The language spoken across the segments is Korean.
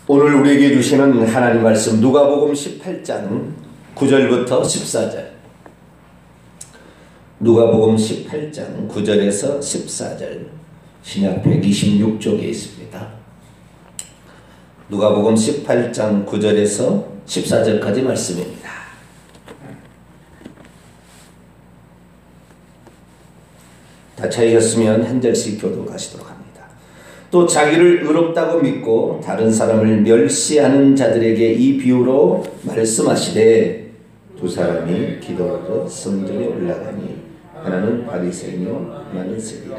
오늘 우리에게 주시는 하나님 말씀 누가복음 18장 9절부터 14절. 누가복음 18장 9절에서 14절. 신약 126쪽에 있습니다. 누가복음 18장 9절에서 14절까지 말씀입니다. 다 찾으셨으면 한 절씩 교독하시도록 합니다. 또 자기를 의롭다고 믿고 다른 사람을 멸시하는 자들에게 이 비유로 말씀하시되, 두 사람이 기도하러 성전에 올라가니 하나는 바리새인이요 하나는 세리라.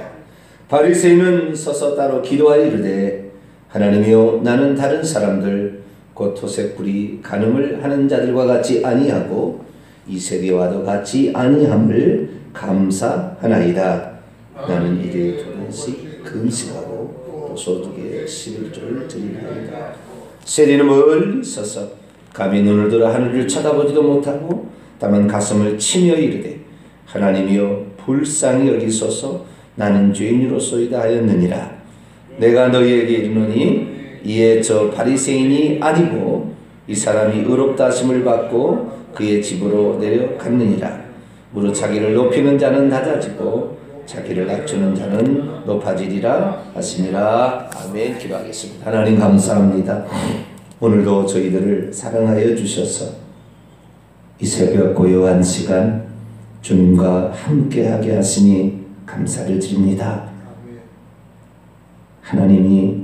바리새인은 서서 따로 기도하여 이르되, 하나님이여, 나는 다른 사람들 곧 토색불이 간음을 하는 자들과 같이 아니하고 이 세리와도 같이 아니함을 감사하나이다. 나는 일에 두 번씩 금식하고 소득에 11조를 드리나이다. 세리는 멀리 서서 감히 눈을 들어 하늘을 쳐다보지도 못하고 다만 가슴을 치며 이르되, 하나님이여, 불쌍히 여기소서, 나는 죄인으로소이다 하였느니라. 내가 너희에게 이르노니 이에 저 바리새인이 아니고 이 사람이 의롭다 하심을 받고 그의 집으로 내려갔느니라. 무릇 자기를 높이는 자는 낮아지고 자기를 낮추는 자는 높아지리라 하시니라. 아멘. 기도하겠습니다. 하나님 감사합니다. 오늘도 저희들을 사랑하여 주셔서 이 새벽 고요한 시간 주님과 함께하게 하시니 감사를 드립니다. 하나님이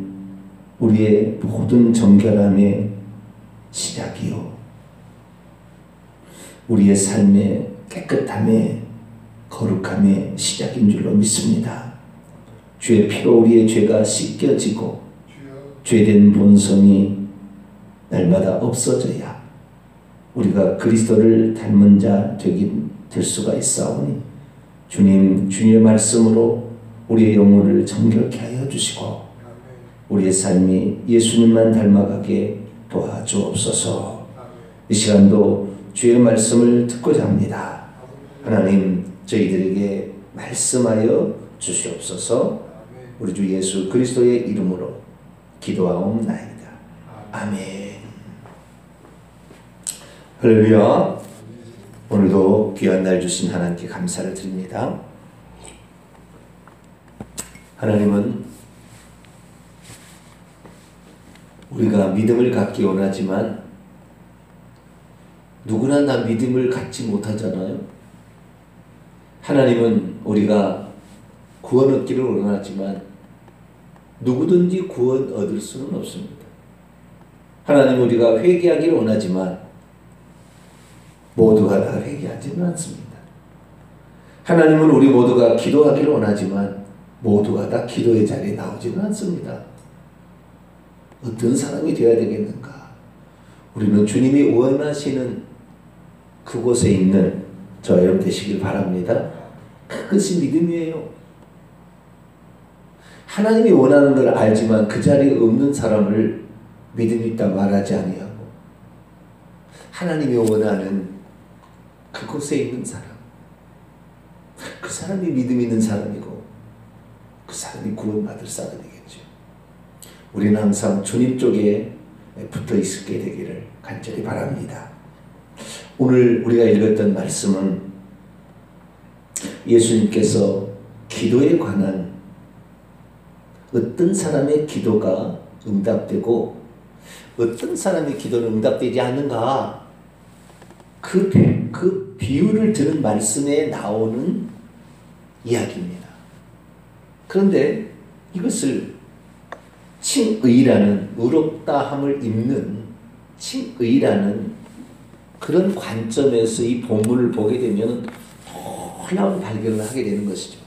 우리의 모든 정결함의 시작이요, 우리의 삶의 깨끗함의 거룩함의 시작인 줄로 믿습니다. 주의 피로 우리의 죄가 씻겨지고 죄된 본성이 날마다 없어져야 우리가 그리스도를 닮은 자 될 수가 있사오니, 주님, 주님의 말씀으로 우리의 영혼을 정결케 하여 주시고 우리의 삶이 예수님만 닮아가게 도와주옵소서. 이 시간도 주의 말씀을 듣고자 합니다. 하나님, 저희들에게 말씀하여 주시옵소서. 우리 주 예수 그리스도의 이름으로 기도하옵나이다. 아멘. 할렐루야. 오늘도 귀한 날 주신 하나님께 감사를 드립니다. 하나님은 우리가 믿음을 갖기 원하지만 누구나 다 믿음을 갖지 못하잖아요. 하나님은 우리가 구원 얻기를 원하지만 누구든지 구원 얻을 수는 없습니다. 하나님은 우리가 회개하기를 원하지만 모두가 다 회개하지는 않습니다. 하나님은 우리 모두가 기도하기를 원하지만 모두가 다 기도의 자리에 나오지는 않습니다. 어떤 사람이 되어야 되겠는가? 우리는 주님이 원하시는 그곳에 있는 저 여러분 되시길 바랍니다. 그것이 믿음이에요. 하나님이 원하는 걸 알지만 그 자리에 없는 사람을 믿음이 있다 말하지 아니하고, 하나님이 원하는 그곳에 있는 사람, 그 사람이 믿음 있는 사람이고 그 사람이 구원받을 사람이겠죠. 우리는 항상 주님 쪽에 붙어 있게 되기를 간절히 바랍니다. 오늘 우리가 읽었던 말씀은 예수님께서 기도에 관한 어떤 사람의 기도가 응답되고 어떤 사람의 기도는 응답되지 않는가, 그 비유를 들은 말씀에 나오는 이야기입니다. 그런데 이것을 칭의라는, 의롭다함을 입는 칭의라는 그런 관점에서 이 본문을 보게 되면 놀라운 발견을 하게 되는 것이죠.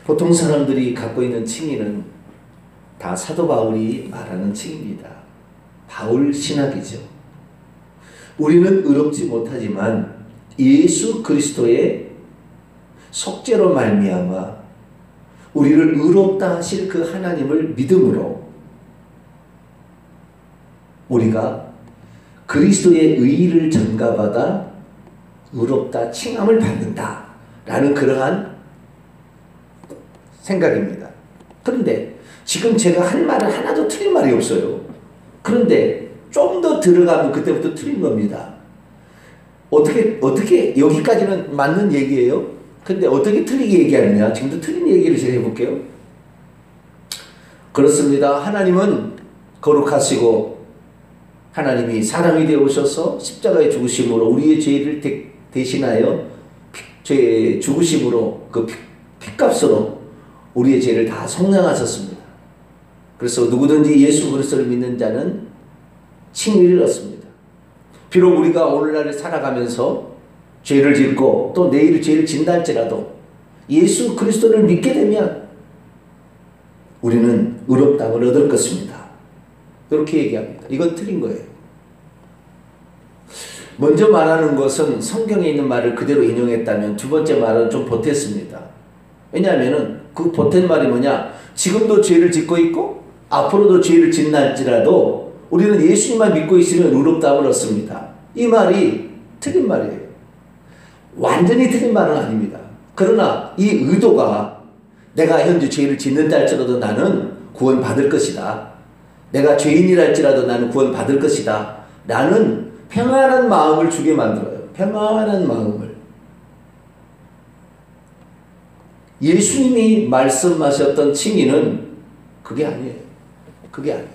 보통 사람들이 갖고 있는 칭의는 다 사도 바울이 말하는 칭의입니다. 바울 신학이죠. 우리는 의롭지 못하지만 예수 그리스도의 속죄로 말미암아 우리를 의롭다 하실 그 하나님을 믿음으로 우리가 그리스도의 의의를 전가받아 의롭다 칭함을 받는다 라는 그러한 생각입니다. 그런데 지금 제가 한 말은 하나도 틀린 말이 없어요. 그런데 좀 더 들어가면 그때부터 틀린 겁니다. 어떻게 여기까지는 맞는 얘기예요. 근데 어떻게 틀리게 얘기하느냐. 지금도 틀린 얘기를 제가 해볼게요. 그렇습니다. 하나님은 거룩하시고 하나님이 사람이 되어 오셔서 십자가의 죽으심으로 우리의 죄를 대신하여 죄의 죽으심으로 그 피값으로 우리의 죄를 다 속량하셨습니다. 그래서 누구든지 예수 그리스도를 믿는 자는 칭의를 얻습니다. 비록 우리가 오늘날을 살아가면서 죄를 짓고 또 내일 죄를 진다 할지라도 예수 그리스도를 믿게 되면 우리는 의롭다함을 얻을 것입니다. 이렇게 얘기합니다. 이건 틀린 거예요. 먼저 말하는 것은 성경에 있는 말을 그대로 인용했다면 두 번째 말은 좀 보탰습니다. 왜냐하면 그 보탠 말이 뭐냐? 지금도 죄를 짓고 있고 앞으로도 죄를 짓나 할지라도 우리는 예수님만 믿고 있으면 의롭다함을 얻습니다. 이 말이 틀린 말이에요. 완전히 틀린 말은 아닙니다. 그러나 이 의도가 내가 현재 죄를 짓는다 할지라도 나는 구원받을 것이다. 내가 죄인이라 할지라도 나는 구원받을 것이다. 라는 평안한 마음을 주게 만들어요. 평안한 마음을. 예수님이 말씀하셨던 칭의는 그게 아니에요. 그게 아니에요.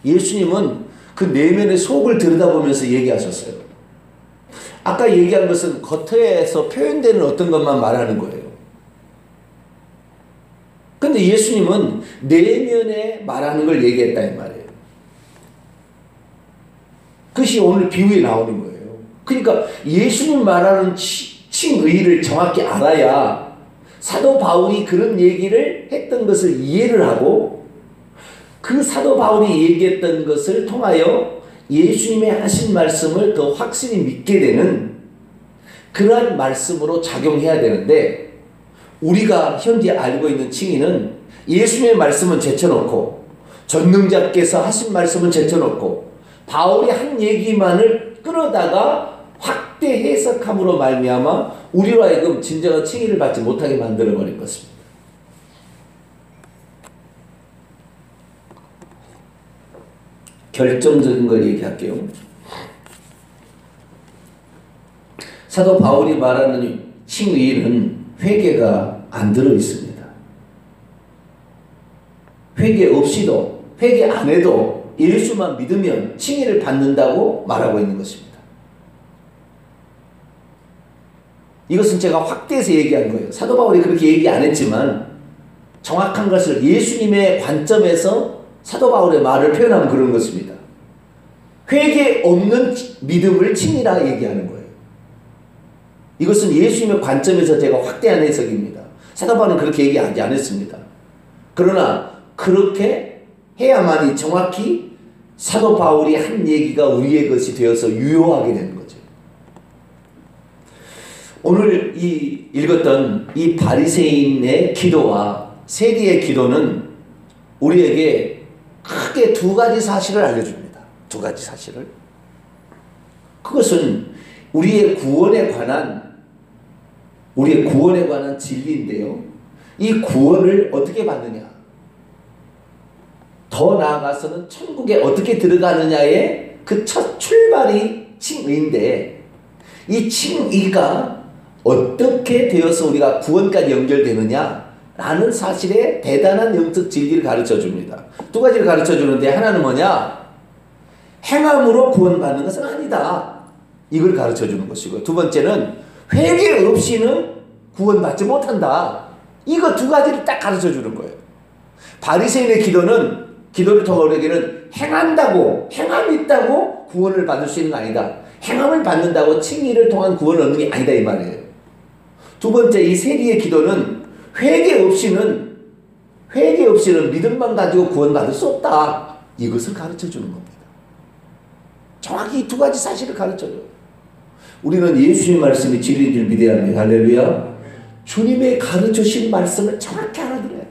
예수님은 그 내면의 속을 들여다보면서 얘기하셨어요. 아까 얘기한 것은 겉에서 표현되는 어떤 것만 말하는 거예요. 근데 예수님은 내면에 말하는 걸 얘기했다 이 말이에요. 그것이 오늘 비유에 나오는 거예요. 그러니까 예수님 말하는 칭의를 정확히 알아야 사도 바울이 그런 얘기를 했던 것을 이해를 하고 그 사도 바울이 얘기했던 것을 통하여 예수님의 하신 말씀을 더 확실히 믿게 되는 그러한 말씀으로 작용해야 되는데 우리가 현재 알고 있는 칭의는 예수님의 말씀은 제쳐놓고 전능자께서 하신 말씀은 제쳐놓고 바울이 한 얘기만을 끌어다가 확대 해석함으로 말미암아 우리로 하여금 진정한 칭의를 받지 못하게 만들어버린 것입니다. 결정적인 걸 얘기할게요. 사도 바울이 말하는 칭의는 회개가 안 들어있습니다. 회개 없이도 회개 안 해도 예수만 믿으면 칭의를 받는다고 말하고 있는 것입니다. 이것은 제가 확대해서 얘기한 거예요. 사도 바울이 그렇게 얘기 안 했지만 정확한 것을 예수님의 관점에서 사도 바울의 말을 표현하면 그런 것입니다. 회개 없는 믿음을 칭의라 얘기하는 거예요. 이것은 예수님의 관점에서 제가 확대한 해석입니다. 사도 바울은 그렇게 얘기하지 않았습니다. 그러나 그렇게 해야만이 정확히 사도 바울이 한 얘기가 우리의 것이 되어서 유효하게 되는 거죠. 오늘 읽었던 이 바리새인의 기도와 세리의 기도는 우리에게 크게 두 가지 사실을 알려줍니다. 두 가지 사실을. 그것은 우리의 구원에 관한 진리인데요. 이 구원을 어떻게 받느냐? 더 나아가서는 천국에 어떻게 들어가느냐의 그 첫 출발이 칭의인데 이 칭의가 어떻게 되어서 우리가 구원까지 연결되느냐라는 사실에 대단한 영적 진리를 가르쳐 줍니다. 두 가지를 가르쳐 주는데 하나는 뭐냐? 행함으로 구원받는 것은 아니다. 이걸 가르쳐 주는 것이고 두 번째는 회개 없이는 구원받지 못한다. 이거 두 가지를 딱 가르쳐 주는 거예요. 바리새인의 기도를 통해 우리에게는 행함이 있다고 구원을 받을 수 있는 거 아니다. 행함을 받는다고 칭의를 통한 구원을 얻는 게 아니다 이 말이에요. 두 번째 이 세리의 기도는 회개 없이는 믿음만 가지고 구원받을 수 없다. 이것을 가르쳐 주는 겁니다. 정확히 이 두 가지 사실을 가르쳐 줘요. 우리는 예수님의 말씀이 진리인 줄 믿어야 합니다. 할렐루야. 주님의 가르쳐주신 말씀을 정확히 알아들어야 돼요.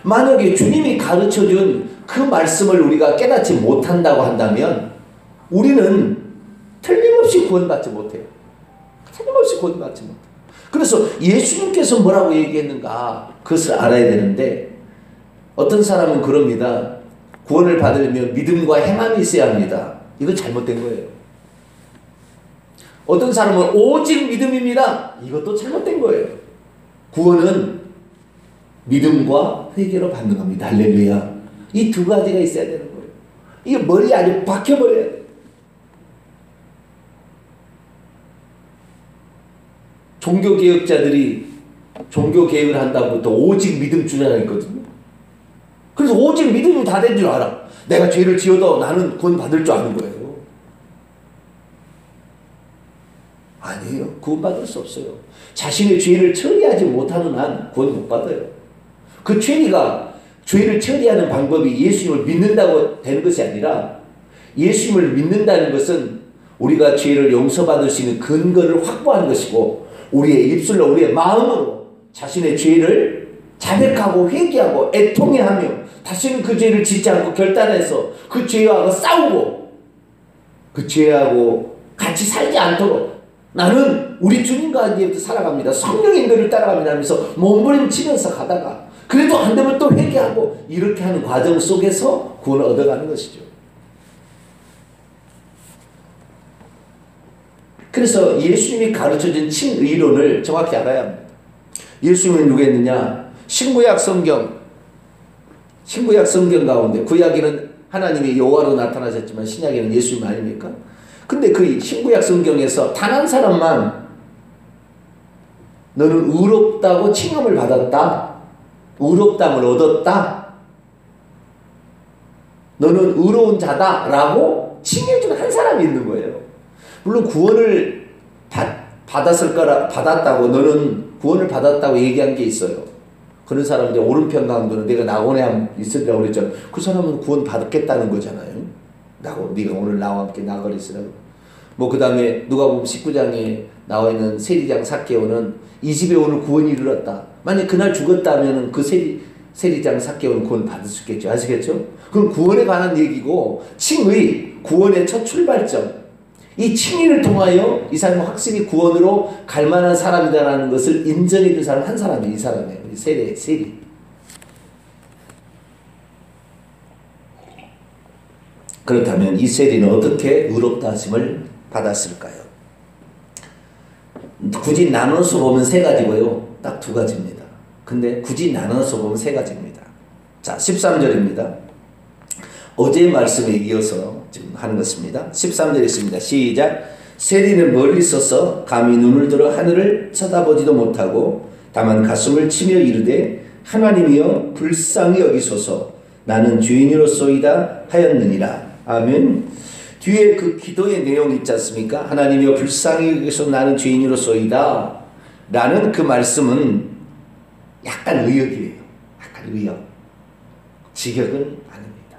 만약에 주님이 가르쳐준 그 말씀을 우리가 깨닫지 못한다고 한다면 우리는 틀림없이 구원받지 못해요. 틀림없이 구원받지 못해요. 그래서 예수님께서 뭐라고 얘기했는가 그것을 알아야 되는데 어떤 사람은 그럽니다. 구원을 받으려면 믿음과 행함이 있어야 합니다. 이건 잘못된 거예요. 어떤 사람은 오직 믿음입니다. 이것도 잘못된 거예요. 구원은 믿음과 회개로 받는 겁니다. 할렐루야. 이 두 가지가 있어야 되는 거예요. 이게 머리에 아주 박혀버려야 돼요. 종교개혁자들이 종교개혁을 한다고 또 오직 믿음 주장했거든요. 그래서 오직 믿음이 다 된 줄 알아. 내가 죄를 지어도 나는 구원 받을 줄 아는 거예요. 아니에요. 구원 받을 수 없어요. 자신의 죄를 처리하지 못하는 한 구원 못 받아요. 그 죄를 처리하는 방법이 예수님을 믿는다고 되는 것이 아니라, 예수님을 믿는다는 것은 우리가 죄를 용서받을 수 있는 근거를 확보하는 것이고, 우리의 입술로 우리의 마음으로 자신의 죄를 자백하고 회개하고 애통해하며 다시는 그 죄를 짓지 않고 결단해서 그 죄하고 싸우고 그 죄하고 같이 살지 않도록 나는 우리 주님과 이제부터 살아갑니다. 성령의 인도를 따라갑니다 하면서 몸부림치면서 가다가 그래도 안 되면 또 회개하고 이렇게 하는 과정 속에서 구원을 얻어가는 것이죠. 그래서 예수님이 가르쳐준 칭의론을 정확히 알아야 합니다. 예수님은 누구였느냐? 신구약 성경 가운데, 구약에는 하나님이 여호와로 나타나셨지만 신약에는 예수님 아닙니까? 근데 그 신구약 성경에서 단 한 사람만 너는 의롭다고 칭함을 받았다, 의롭다함을 얻었다, 너는 의로운 자다 라고 칭해준 한 사람이 있는 거예요. 물론 구원을 받았다고 너는 구원을 받았다고 얘기한 게 있어요. 그런 사람들 오른편 강도는 내가 나고네 있으리라고 그랬죠. 그 사람은 구원 받겠다는 거잖아요. 네가 오늘 나와 함께 나가리 있으라고. 그 다음에 누가복음 19장에 나와 있는 세리장 삭개오는 이 집에 오늘 구원이 이르렀다. 만약 그날 죽었다면 그 세리장 삭개오는 구원 받을 수 있겠죠. 아시겠죠? 그건 구원에 관한 얘기고, 칭의, 구원의 첫 출발점. 이 칭의를 통하여 이 사람은 확실히 구원으로 갈 만한 사람이다라는 것을 인정해 준 사람 한 사람이에요. 이 사람이에요. 이 세리. 그렇다면 이 세리는 어떻게 의롭다 하심을 받았을까요? 굳이 나눠서 보면 세 가지고요. 딱 두 가지입니다. 근데 굳이 나눠서 보면 세 가지입니다. 자, 13절입니다. 어제의 말씀에 이어서 지금 하는 것입니다. 13절에 있습니다. 시작. 세리는 멀리 서서 감히 눈을 들어 하늘을 쳐다보지도 못하고 다만 가슴을 치며 이르되 하나님이여 불쌍히 여기소서 나는 죄인으로소이다 하였느니라. 아멘. 뒤에 그 기도의 내용이 있지 않습니까? 하나님이여 불쌍히 여기소서 나는 죄인으로소이다 라는 그 말씀은 약간 의역이에요. 약간 의역. 직역은 아닙니다.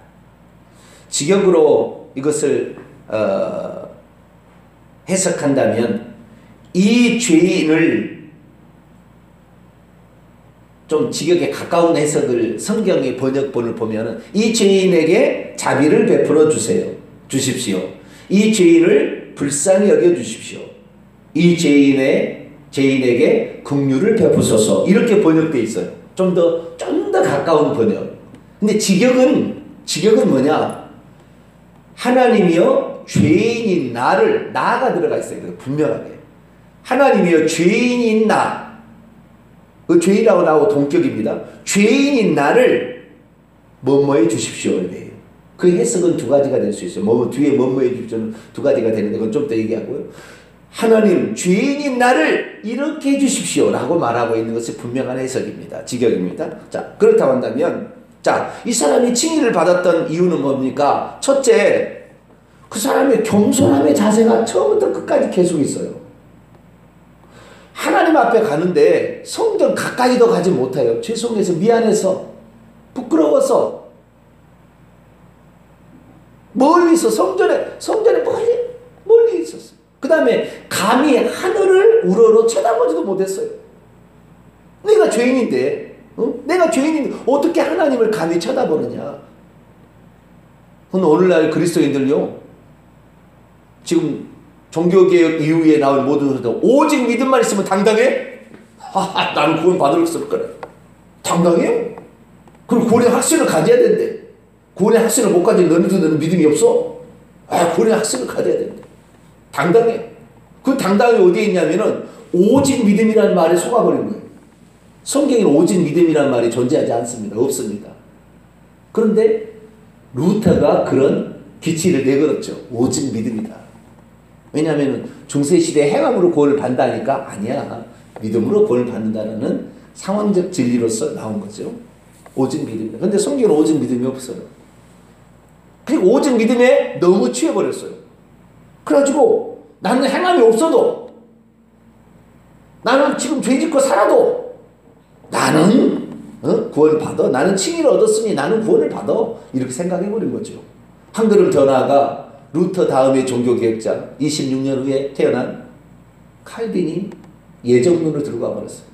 직역으로 이것을 해석한다면 이 죄인을 좀 직역에 가까운 해석을 성경의 번역본을 보면 이 죄인에게 자비를 베풀어 주십시오. 이 죄인을 불쌍히 여겨 주십시오. 이 죄인에게 긍휼을 베푸소서. 이렇게 번역되어 있어요. 좀 더 가까운 번역. 근데 직역은 뭐냐? 하나님이여 죄인인 나가 들어가 있어요. 분명하게. 하나님이여 죄인인 나. 그 죄인이라고 나오고 동격입니다. 죄인인 나를 뭐뭐해 주십시오. 이래요. 그 해석은 두 가지가 될 수 있어요. 뒤에 뭐뭐해 주십시오는 두 가지가 되는데 그건 좀 더 얘기하고요. 하나님 죄인인 나를 이렇게 해 주십시오 라고 말하고 있는 것이 분명한 해석입니다. 직역입니다. 자, 그렇다고 한다면 이 사람이 칭의를 받았던 이유는 뭡니까? 첫째, 그 사람의 겸손함의 자세가 처음부터 끝까지 계속 있어요. 하나님 앞에 가는데 성전 가까이도 가지 못해요. 죄송해서, 미안해서, 부끄러워서 멀리서 성전에 멀리 있었어요. 그 다음에 감히 하늘을 우러러 쳐다보지도 못했어요. 내가 죄인인데 어떻게 하나님을 감히 쳐다보느냐. 오늘날 그리스도인들요, 지금 종교개혁 이후에 나온 모든 사람들 오직 믿음만 있으면 당당해? 나는 구원 받을 수 없을 거래. 당당해요? 그리고 구원의 확신을 가져야 된대. 구원의 확신을 못 가지면 너는 믿음이 없어? 구원의 확신을 가져야 된대. 당당해. 그 당당함이 어디에 있냐면은 오직 믿음이라는 말에 속아버린 거예요. 성경에는 오직 믿음이라는 말이 존재하지 않습니다. 없습니다. 그런데 루터가 그런 기치를 내걸었죠. 오직 믿음이다. 왜냐하면 중세시대 행함으로 구원을 받는다니까 아니야. 믿음으로 구원을 받는다는 상황적 진리로서 나온 거죠. 오직 믿음이다. 그런데 성경은 오직 믿음이 없어요. 그리고 오직 믿음에 너무 취해버렸어요. 그래가지고 나는 행함이 없어도 나는 지금 죄 짓고 살아도 나는 구원을 받아. 나는 칭의를 얻었으니 나는 구원을 받아. 이렇게 생각해버린 거죠. 한 걸음 더 나아가 루터 다음의 종교개혁자 26년 후에 태어난 칼빈이 예정론을 들어가 버렸어요.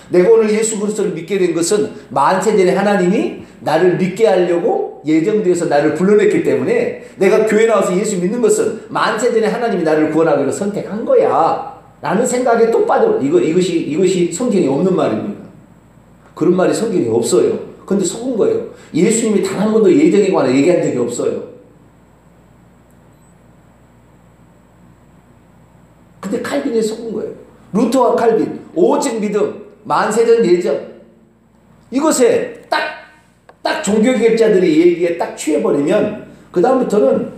내가 오늘 예수 그리스도를 믿게 된 것은 만세 전에 하나님이 나를 믿게 하려고 예정되어서 나를 불러냈기 때문에 내가 교회 나와서 예수 믿는 것은 만세 전에 하나님이 나를 구원하기로 선택한 거야 라는 생각에 또 빠져. 이것이 성경에 없는 말입니다. 그런 말이 성경에 없어요. 근데 속은 거예요. 예수님이 단 한 번도 예정에 관해 얘기한 적이 없어요. 근데 칼빈이 속은 거예요. 루터와 칼빈, 오직 믿음, 만세전 예정. 이것에 딱 종교개혁자들의 얘기에 딱 취해버리면 그 다음부터는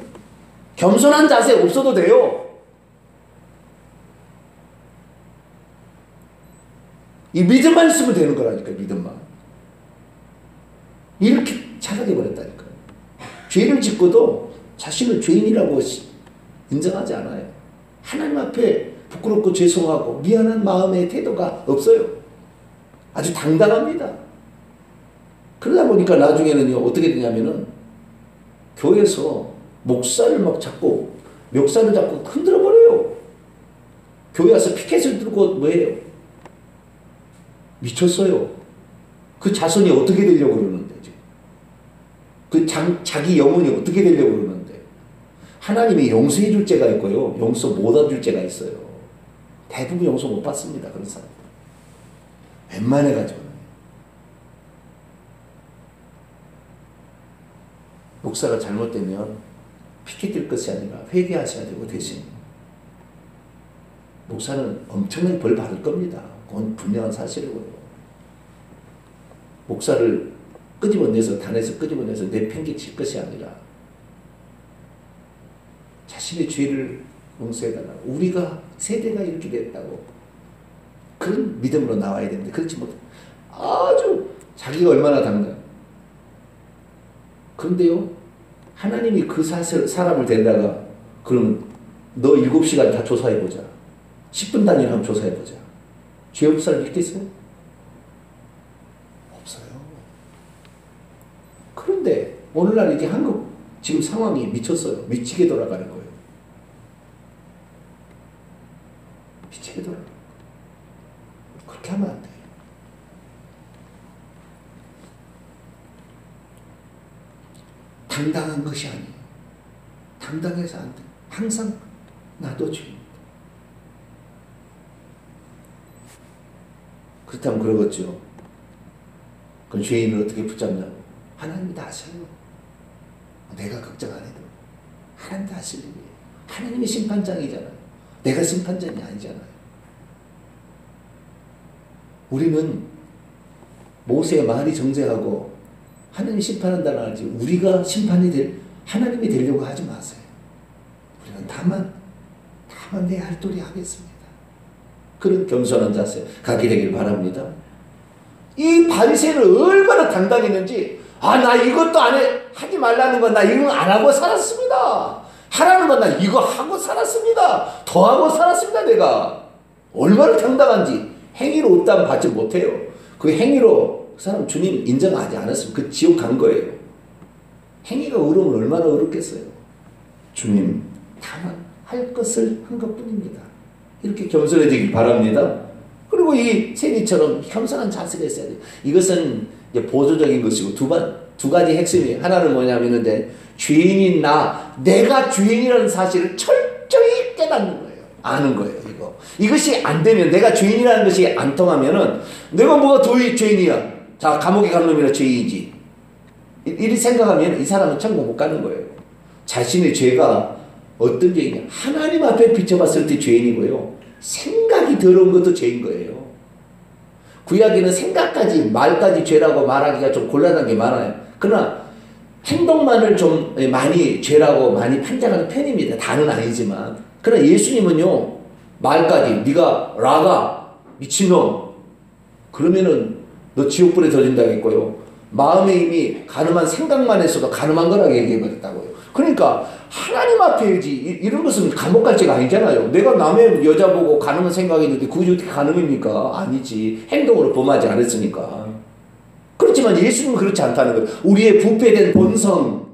겸손한 자세 없어도 돼요. 이 믿음만 있으면 되는 거라니까. 믿음만. 이렇게 착하게 버렸다니까요. 죄를 짓고도 자신을 죄인이라고 인정하지 않아요. 하나님 앞에 부끄럽고 죄송하고 미안한 마음의 태도가 없어요. 아주 당당합니다. 그러다 보니까 나중에는요, 어떻게 되냐면은 교회에서 목사를 막 잡고 멱살을 잡고 흔들어 버려요. 교회 와서 피켓을 들고 뭐해요? 미쳤어요. 그 자손이 어떻게 되려고 그러는데, 그 자기 영혼이 어떻게 되려고 그러는데, 하나님이 용서해 줄 죄가 있고요, 용서 못 해줄 죄가 있어요. 대부분 용서 못 받습니다. 그런 사람. 웬만해가지고는. 목사가 잘못되면 피켓 들 것이 아니라 회개하셔야 되고, 대신 목사는 엄청나게 벌 받을 겁니다. 그건 분명한 사실이고요. 목사를 끄집어내서, 단에서 끄집어내서 내팽개칠 것이 아니라 자신의 죄를 용서해달라고. 우리가 세대가 이렇게 됐다고 그런 믿음으로 나와야 되는데 그렇지 못해. 아주 자기가 얼마나 당당. 그런데요, 하나님이 그 사람을 데려다가 그러면 너 7시간 다 조사해보자. 10분 단위로 한번 조사해보자. 죄 없을 사람 있겠어요? 없어요. 그런데 오늘날 이게 한국 지금 상황이 미쳤어요. 미치게 돌아가는 거예요. 미치게 돌아가는 거예요. 그렇게 하면 안 돼요. 당당한 것이 아니에요. 당당해서 안 돼요. 항상 나도 죄입니다. 그렇다면 그러겠죠. 그럼 죄인을 어떻게 붙잡냐고. 하나님이 다 아셔요. 내가 걱정 안 해도 하나님 다 아실 일이에요. 하나님이 심판장이잖아요. 내가 심판장이 아니잖아요. 우리는 모세의 말이 정죄하고 하나님이 심판한다는 알지, 우리가 하나님이 되려고 하지 마세요. 우리는 다만 내 할 도리 하겠습니다. 그런 겸손한 자세 갖게 되길 바랍니다. 이 바리새인은 얼마나 당당했는지, 나 이것도 하지 말라는 건 나 이거 안 하고 살았습니다. 하라는 건 나 이거 하고 살았습니다. 더 하고 살았습니다. 내가 얼마나 당당한지. 행위로 없다면 받지 못해요. 그 행위로 그 사람 주님 인정하지 않았으면 그 지옥 간 거예요. 행위가 어려우면 얼마나 어렵겠어요. 주님 다만 할 것을 한 것뿐입니다. 이렇게 겸손해지길 바랍니다. 그리고 이 세리처럼 겸손한 자세가 있어야 돼요. 이것은 이제 보조적인 것이고 두 가지 핵심이, 하나는 뭐냐면 죄인인 내가 죄인이라는 사실을 철저히 깨닫는 거예요. 아는 거예요. 이것이 안 되면, 내가 죄인이라는 것이 안 통하면은 내가 뭐가 더 죄인이야. 자, 감옥에 간 놈이나 죄인이지. 이리 생각하면 이 사람은 천국 못 가는 거예요. 자신의 죄가 어떤 죄이냐? 하나님 앞에 비춰봤을 때 죄인이고요. 생각이 더러운 것도 죄인 거예요. 구약에는 생각까지 말까지 죄라고 말하기가 좀 곤란한 게 많아요. 그러나 행동만을 좀 많이 죄라고 많이 판단하는 편입니다. 다는 아니지만. 그러나 예수님은요. 말까지 네가 라가 미친놈 그러면은 너 지옥불에 던진다겠고요. 마음에 이미 가늠한 생각만 했어도 가늠한 거라고 얘기해버렸다고요. 그러니까 하나님 앞에지 이런 것은 감옥 갈 죄가 아니잖아요. 내가 남의 여자 보고 가늠한 생각했는데 그게 어떻게 가늠입니까? 아니지. 행동으로 범하지 않았으니까. 그렇지만 예수님은 그렇지 않다는 거예요. 우리의 부패된 본성.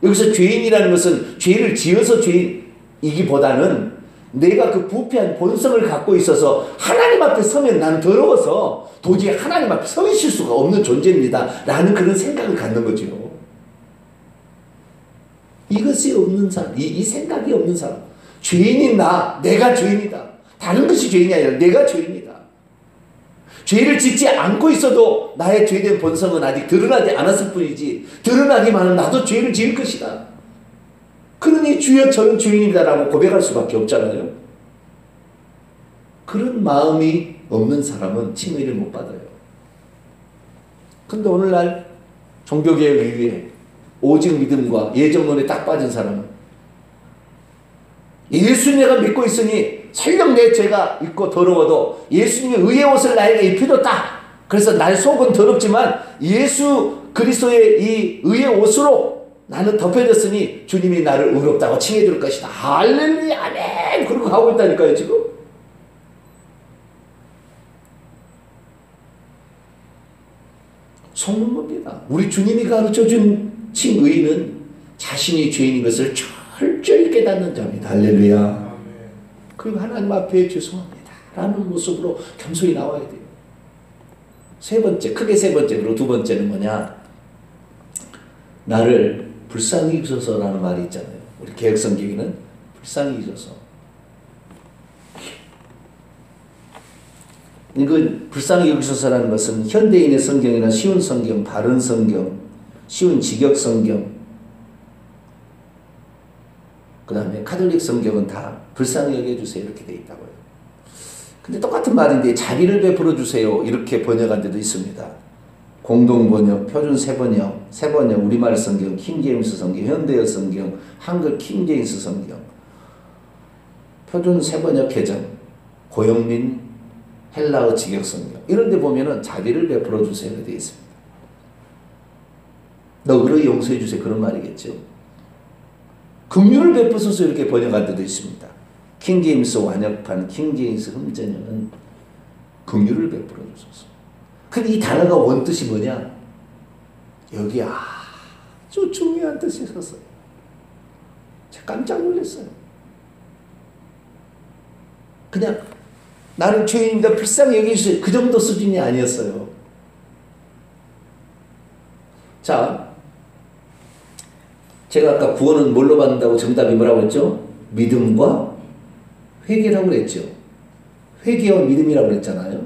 여기서 죄인이라는 것은 죄를 지어서 죄이기보다는 내가 그 부패한 본성을 갖고 있어서 하나님 앞에 서면 나는 더러워서 도저히 하나님 앞에 서 있을 수가 없는 존재입니다. 라는 그런 생각을 갖는 거죠. 이것이 없는 사람, 이 생각이 없는 사람. 죄인인 내가 죄인이다. 다른 것이 죄인이 아니라 내가 죄인이다. 죄를 짓지 않고 있어도 나의 죄된 본성은 아직 드러나지 않았을 뿐이지 드러나기만 하면 나도 죄를 지을 것이다. 그러니 주여 저는 죄인이다라고 고백할 수밖에 없잖아요. 그런 마음이 없는 사람은 칭의를 못 받아요. 근데 오늘날 종교개혁 이후에 오직 믿음과 예정론에 딱 빠진 사람은 예수 내가 믿고 있으니 설령 내 죄가 있고 더러워도 예수님의 의의 옷을 나에게 입혀줬다. 그래서 날 속은 더럽지만 예수 그리스도의 이 의의 옷으로 나는 덮여졌으니 주님이 나를 의롭다고 칭해 줄 것이다. 할렐루야 아멘. 그러고 가고 있다니까요 지금. 속는 겁니다. 우리 주님이 가르쳐준 칭의는 자신이 죄인인 것을 철저히 깨닫는 자입니다. 할렐루야. 그리고 하나님 앞에 죄송합니다 라는 모습으로 겸손히 나와야 돼요. 세 번째, 크게 세 번째. 그리고 두 번째는 뭐냐, 나를 불쌍히 여기소서라는 말이 있잖아요. 우리 개혁성경에는 불쌍히 여기소서. 이건 불쌍히 여기소서라는 것은 현대인의 성경이나 쉬운 성경, 바른 성경, 쉬운 직역 성경, 그 다음에 카톨릭 성경은 다 불쌍히 여겨주세요 이렇게 되어 있다고요. 근데 똑같은 말인데 자비를 베풀어 주세요 이렇게 번역한 데도 있습니다. 공동번역, 표준 세번역, 우리말 성경, 킹제임스 성경, 현대어 성경, 한글 킹제임스 성경, 표준 세번역 개정, 고영민 헬라어 직역 성경 이런 데 보면은 자비를 베풀어 주세요 되어 있습니다. 너그러이 용서해 주세요 그런 말이겠죠. 긍휼을 베푸소서 이렇게 번역한 데도 있습니다. 킹제임스 완역판, 킹제임스 흠전역은 긍휼을 베풀어 주소서. 근데 이 단어가 원뜻이 뭐냐? 여기 아주 중요한 뜻이 있었어요. 제가 깜짝 놀랐어요. 그냥 나는 죄인입니다 불쌍히 여기주세요 그 정도 수준이 아니었어요. 자, 제가 아까 구원은 뭘로 받는다고 정답이 뭐라고 했죠? 믿음과 회개라고 그랬죠. 회개와 믿음이라고 그랬잖아요.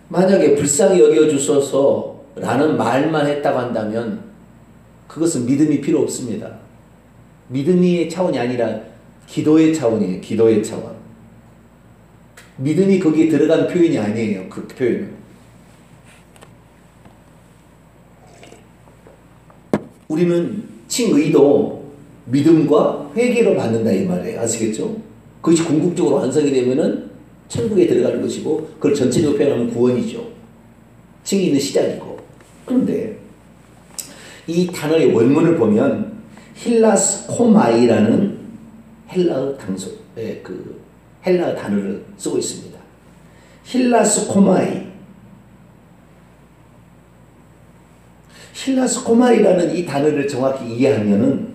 만약에 불쌍히 여겨주소서라는 말만 했다고 한다면 그것은 믿음이 필요 없습니다. 믿음의 차원이 아니라 기도의 차원이에요. 기도의 차원. 믿음이 거기에 들어간 표현이 아니에요. 그 표현은. 우리는 칭의도 믿음과 회개로 받는다 이 말이에요. 아시겠죠? 그것이 궁극적으로 완성이 되면은 천국에 들어가는 것이고 그걸 전체적으로 표현하면 구원이죠. 칭의는 시작이고. 그런데 이 단어의 원문을 보면 힐라스코마이라는 헬라어 헬라어 단어를 쓰고 있습니다. 힐라스코마이. 힐라스코마이라는 이 단어를 정확히 이해하면은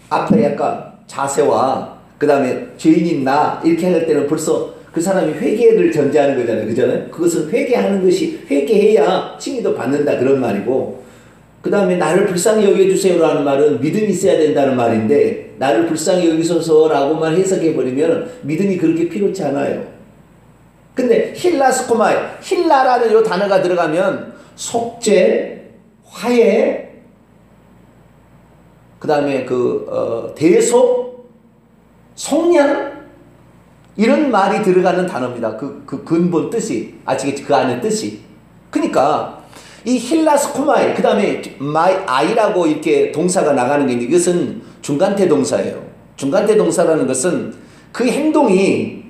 앞에 약간 자세와 그 다음에 죄인인 나 이렇게 할 때는 벌써 그 사람이 회개를 전제하는 거잖아요. 그잖아요. 그것은 회개하는 것이 회개해야 칭의도 받는다 그런 말이고 그 다음에 나를 불쌍히 여겨주세요라는 말은 믿음이 있어야 된다는 말인데 나를 불쌍히 여기소서라고만 해석해버리면 믿음이 그렇게 필요치 않아요. 근데 힐라스코마이, 힐라라는 요 단어가 들어가면 속죄, 화해, 그 다음에 대속, 속량, 이런 말이 들어가는 단어입니다. 그 근본 뜻이, 아시겠지? 그 안에 뜻이. 그러니까 이 힐라스코마이, 그 다음에 아이라고 이렇게 동사가 나가는 게 있는데, 이것은 중간태 동사예요. 중간태 동사라는 것은 그 행동이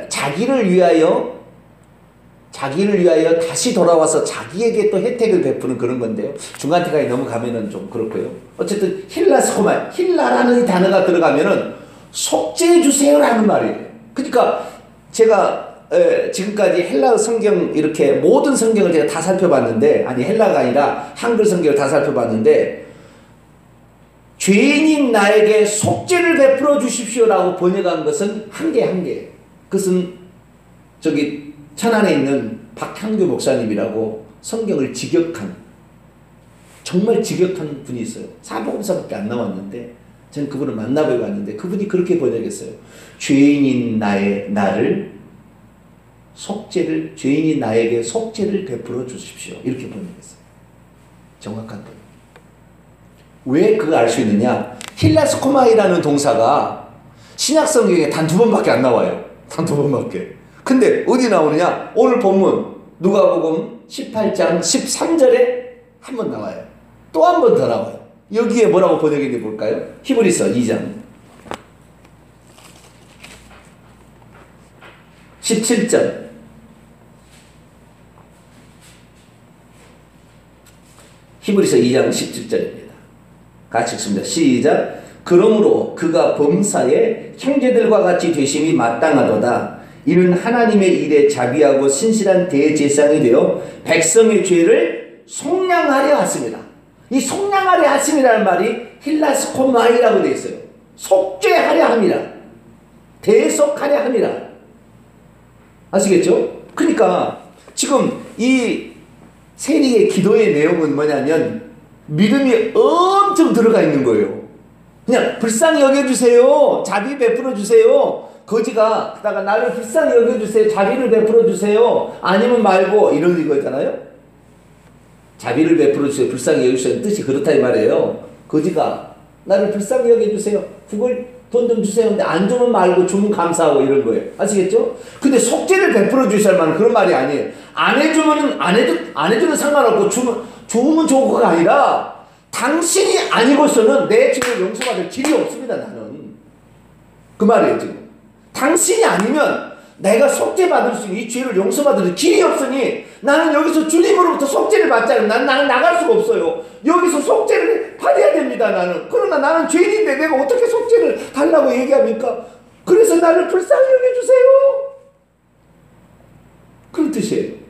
자기를 위하여 다시 돌아와서 자기에게 또 혜택을 베푸는 그런 건데요. 중간태가 넘어가면은 좀 그렇고요. 어쨌든 힐라스코마이, 힐라라는 이 단어가 들어가면은 속죄해 주세요라는 말이에요. 그러니까 제가 지금까지 헬라어 성경 이렇게 모든 성경을 제가 다 살펴봤는데, 아니 헬라가 아니라 한글 성경을 다 살펴봤는데, 죄인인 나에게 속죄를 베풀어 주십시오라고 번역한 것은 한 개. 그것은 저기 천안에 있는 박향규 목사님이라고 성경을 정말 직역한 분이 있어요. 사복음서밖에 안 나왔는데 저는 그분을 만나보고 왔는데 그분이 그렇게 번역했어요. 죄인인 죄인이 나에게 속죄를 베풀어 주십시오. 이렇게 번역했어요. 정확한 번역. 왜 그걸 알 수 있느냐? 힐라스코마이라는 동사가 신약 성경에 단 2번밖에 안 나와요. 단 2번밖에. 근데 어디 나오느냐? 오늘 본문 누가복음 18장 13절에 한 번 나와요. 또 한 번 더 나와요. 여기에 뭐라고 번역했는지 볼까요? 히브리서 2장 17절. 히브리서 2장 17절입니다. 같이 읽습니다. 시작. 그러므로 그가 범사에 형제들과 같이 되심이 마땅하도다. 이는 하나님의 일에 자비하고 신실한 대제사장이 되어 백성의 죄를 속량하려 하심이라. 이 속량하려 하심이라는 말이 힐라스코마이라고 되어 있어요. 속죄하려 함이라. 대속하려 함이라. 아시겠죠? 그러니까 지금 이 세리의 기도의 내용은 뭐냐면 믿음이 엄청 들어가 있는 거예요. 그냥 불쌍히 여겨주세요. 자비 베풀어 주세요. 거지가 그다가 나를 불쌍히 여겨주세요. 자비를 베풀어 주세요. 아니면 말고 이런 이거잖아요. 자비를 베풀어 주세요. 불쌍히 여겨주세요. 뜻이 그렇다 이 말이에요. 거지가 나를 불쌍히 여겨주세요. 돈 좀 주세요. 근데 안 주면 말고 주면 감사하고 이런 거예요. 아시겠죠? 근데 속죄를 베풀어 주셔야 말은 그런 말이 아니에요. 안 해주면은 안 해주는 상관없고 주면 좋고가 아니라 당신이 아니고서는 내 죄를 용서받을 길이 없습니다. 나는 그 말이에요. 지금 당신이 아니면 내가 속죄받을 수 있는 이 죄를 용서받을 길이 없으니 나는 여기서 주님으로부터 속죄를 받자면 나는 나갈 수가 없어요. 여기서 속죄를 받아야 됩니다. 나는. 그러나 나는 죄인인데 내가 어떻게 속죄를 달라고 얘기합니까? 그래서 나를 불쌍히 여겨주세요. 그런 뜻이에요.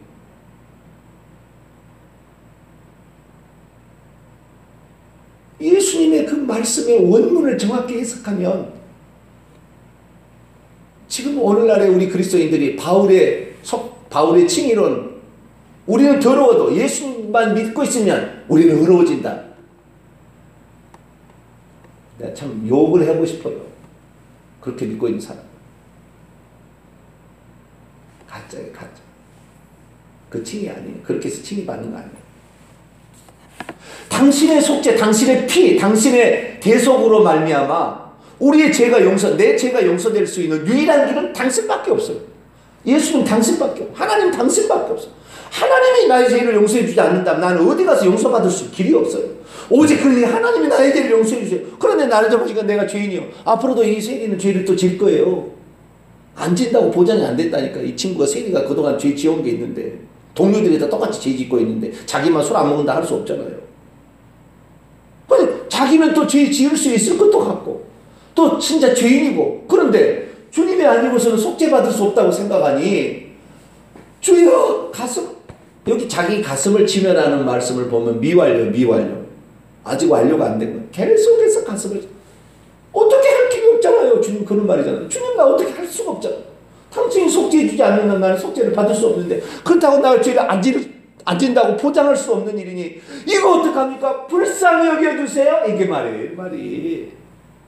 예수님의 그 말씀의 원문을 정확히 해석하면 지금 오늘날의 우리 그리스도인들이 바울의 칭의론, 우리는 더러워도 예수님만 믿고 있으면 우리는 의로워진다. 내가 참 욕을 하고 싶어요. 그렇게 믿고 있는 사람. 가짜예요, 가짜. 그 칭의 아니에요. 그렇게 해서 칭의 받는 거 아니에요. 당신의 속죄, 당신의 피, 당신의 대속으로 말미암아 우리의 죄가 내 죄가 용서될 수 있는 유일한 길은 당신밖에 없어요. 예수님 당신밖에 없어요. 하나님 당신밖에 없어요. 하나님이 나의 죄를 용서해 주지 않는다면 나는 어디 가서 용서받을 수 있는 길이 없어요. 오직 하나님이 나의 죄를 용서해 주세요. 그런데 나를 잡으시니까 내가 죄인이요. 앞으로도 이 세리는 죄를 또 질 거예요. 안 진다고 보장이 안 됐다니까. 이 친구가 세리가 그동안 죄 지은 게 있는데 동료들이 다 똑같이 죄 짓고 있는데 자기만 술 안 먹는다 할 수 없잖아요. 근데 자기는 또 죄 지을 수 있을 것도 같고 또 진짜 죄인이고 그런데 주님이 아니고서는 속죄받을 수 없다고 생각하니 주여 여기 자기 가슴을 치면하는 말씀을 보면 미완료 아직 완료가 안 된 거예요. 계속해서 가슴을 어떻게 할 길이 없잖아요. 주님 그런 말이잖아요. 주님 나 어떻게 할 수가 없잖아. 당신이 속죄해 주지 않으면 나는 속죄를 받을 수 없는데 그렇다고 나를 죄를 안 진다고 포장할 수 없는 일이니 이거 어떡합니까? 불쌍히 여겨주세요. 이게 말이에요. 말이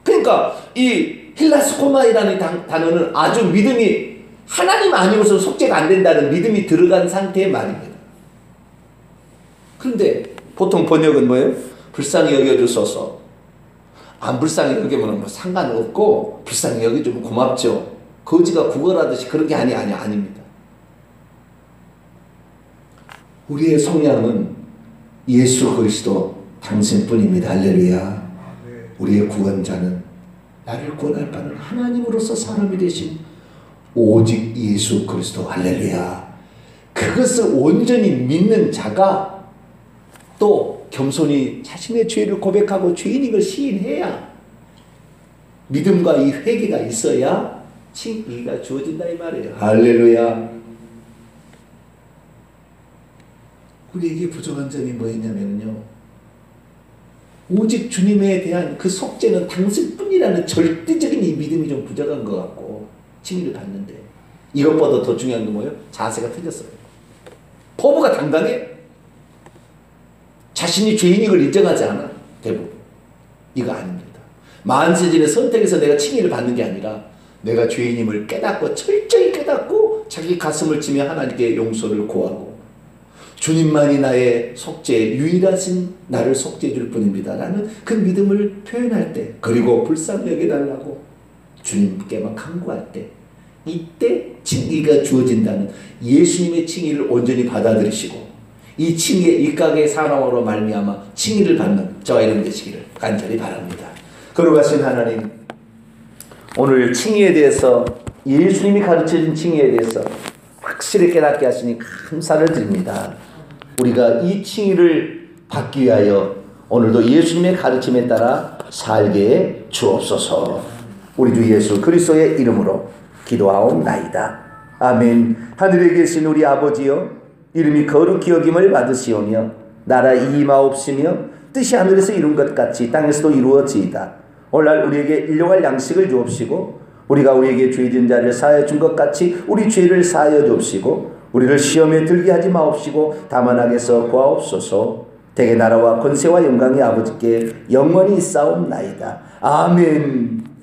그러니까 이 힐라스코마이라는 단어는 아주 믿음이 하나님 아니고서 속죄가 안 된다는 믿음이 들어간 상태의 말입니다. 그런데 보통 번역은 뭐예요? 불쌍히 여겨주소서. 안 불쌍히 여기면 뭐 상관없고 불쌍히 여겨주면 고맙죠. 거지가 구걸하듯이 그런 게 아닙니다. 우리의 성향은 예수 그리스도 당신뿐입니다. 할렐루야. 우리의 구원자는 나를 구원할 바는 하나님으로서 사람이 되신 오직 예수 그리스도. 할렐루야. 그것을 온전히 믿는 자가 또 겸손히 자신의 죄를 고백하고 죄인인 걸 시인해야 믿음과 이 회개가 있어야 칭의가 주어진다 이 말이에요. 할렐루야. 우리에게 부족한 점이 뭐였냐면요, 오직 주님에 대한 그 속죄는 당신뿐이라는 절대적인 이 믿음이 좀 부족한 것 같고 칭의를 받는데, 이것보다 더 중요한 건 뭐예요? 자세가 틀렸어요. 포부가 당당해. 자신이 죄인인 걸 인정하지 않아. 대부분 이거 아닙니다. 만세진의 선택에서 내가 칭의를 받는 게 아니라 내가 죄인임을 깨닫고 철저히 깨닫고 자기 가슴을 치며 하나님께 용서를 구하고 주님만이 나의 속죄, 유일하신 나를 속죄해 줄 뿐입니다 라는 그 믿음을 표현할 때, 그리고 불쌍히 여겨달라고 주님께만 간구할 때, 이때 칭의가 주어진다는 예수님의 칭의를 온전히 받아들이시고 이 칭의의 일각의 사랑으로 말미암아 칭의를 받는 저와 여러분 되시기를 간절히 바랍니다. 거룩하신 하나님, 오늘 칭의에 대해서, 예수님이 가르쳐준 칭의에 대해서 확실히 깨닫게 하시니 감사를 드립니다. 우리가 이 칭의를 받기 위하여 오늘도 예수님의 가르침에 따라 살게 주옵소서. 우리 주 예수 그리스도의 이름으로 기도하옵나이다. 아멘. 하늘에 계신 우리 아버지여, 이름이 거룩히 여김을 받으시오며 나라 임하옵시며 뜻이 하늘에서 이룬 것 같이 땅에서도 이루어지이다. 오늘날 우리에게 일용할 양식을 주옵시고 우리가 우리에게 죄진 자를 사하여 준 것 같이 우리 죄를 사하여 주옵시고 우리를 시험에 들게 하지 마옵시고 다만 악에서 구하옵소서. 대개 나라와 권세와 영광이 아버지께 영원히 있사옵나이다. 아멘.